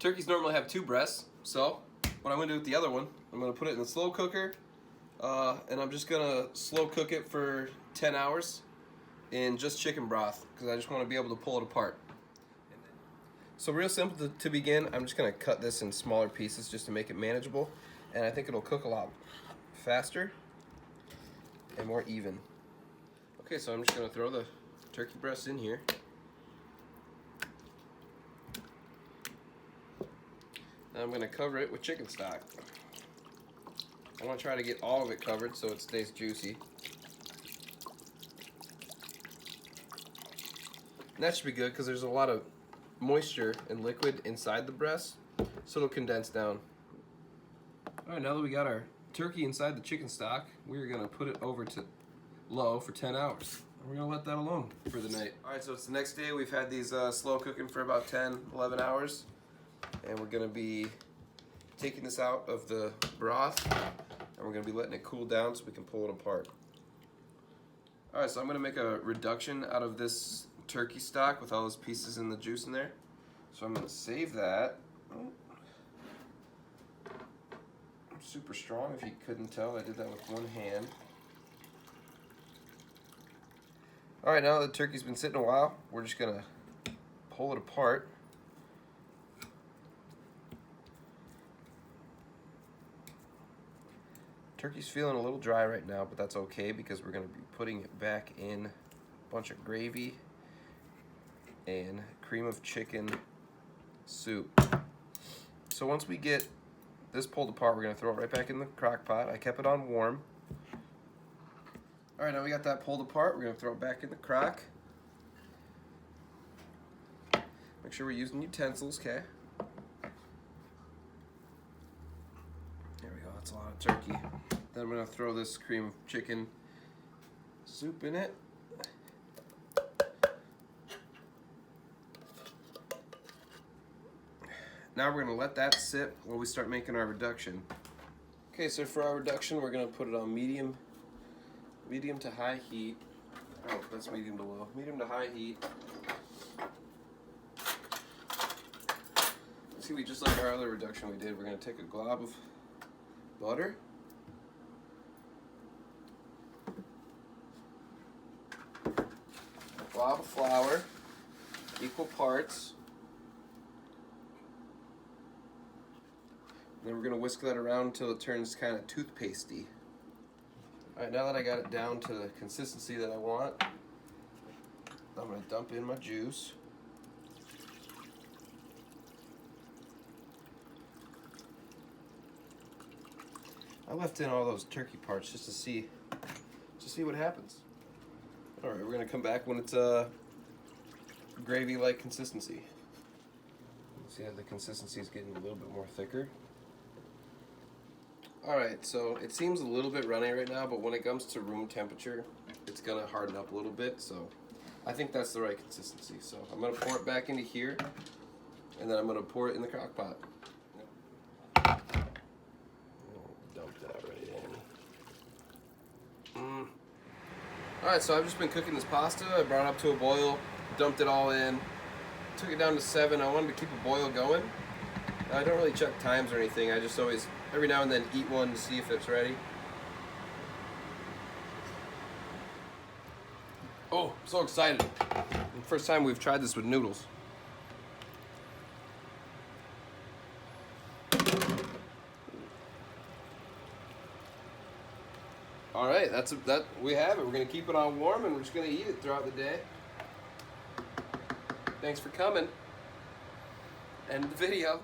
Turkeys normally have 2 breasts, so what I'm going to do with the other one, I'm going to put it in the slow cooker, and I'm just going to slow cook it for 10 hours in just chicken broth, because I just want to be able to pull it apart. So real simple to begin, I'm just going to cut this in smaller pieces just to make it manageable, and I think it'll cook a lot faster and more even. Okay, so I'm just going to throw the turkey breast in here. Now I'm going to cover it with chicken stock. I want to try to get all of it covered so it stays juicy. And that should be good because there's a lot of moisture and liquid inside the breast, so it'll condense down. Alright, now that we got our turkey inside the chicken stock, we're going to put it over to low for 10 hours. And we're going to let that alone for the night. Alright, so it's the next day. We've had these slow cooking for about 10, 11 hours. And we're going to be taking this out of the broth, and we're going to be letting it cool down so we can pull it apart. Alright, so I'm going to make a reduction out of this turkey stock with all those pieces and the juice in there. So I'm going to save that. I'm super strong, if you couldn't tell. I did that with one hand. Alright, now that the turkey's been sitting a while, we're just going to pull it apart. Turkey's feeling a little dry right now, but that's okay because we're going to be putting it back in a bunch of gravy and cream of chicken soup. So once we get this pulled apart, we're going to throw it right back in the crock pot. I kept it on warm. Alright, now we got that pulled apart. We're going to throw it back in the crock. Make sure we're using utensils, okay? There we go, that's a lot of turkey. Then I'm going to throw this cream of chicken soup in it. Now we're going to let that sit while we start making our reduction. Okay, so for our reduction, we're going to put it on medium to high heat. Oh, that's medium to low. Medium to high heat. See, just like our other reduction we did, we're going to take a glob of butter. A glob of flour, equal parts. And then we're going to whisk that around until it turns kind of toothpastey. Alright, now that I got it down to the consistency that I want, I'm going to dump in my juice. I left in all those turkey parts just to see what happens. Alright, we're going to come back when it's a gravy-like consistency. See how the consistency is getting a little bit more thicker. Alright, so it seems a little bit runny right now, but when it comes to room temperature, it's going to harden up a little bit, so I think that's the right consistency. So I'm going to pour it back into here, and then I'm going to pour it in the crock pot. Dump that right in. Alright, so I've just been cooking this pasta. I brought it up to a boil, dumped it all in, took it down to 7. I wanted to keep a boil going. I don't really check times or anything. I just always, every now and then, eat one to see if it's ready. Oh, I'm so excited. First time we've tried this with noodles. Alright, we have it. We're going to keep it on warm and we're just going to eat it throughout the day. Thanks for coming. End the video.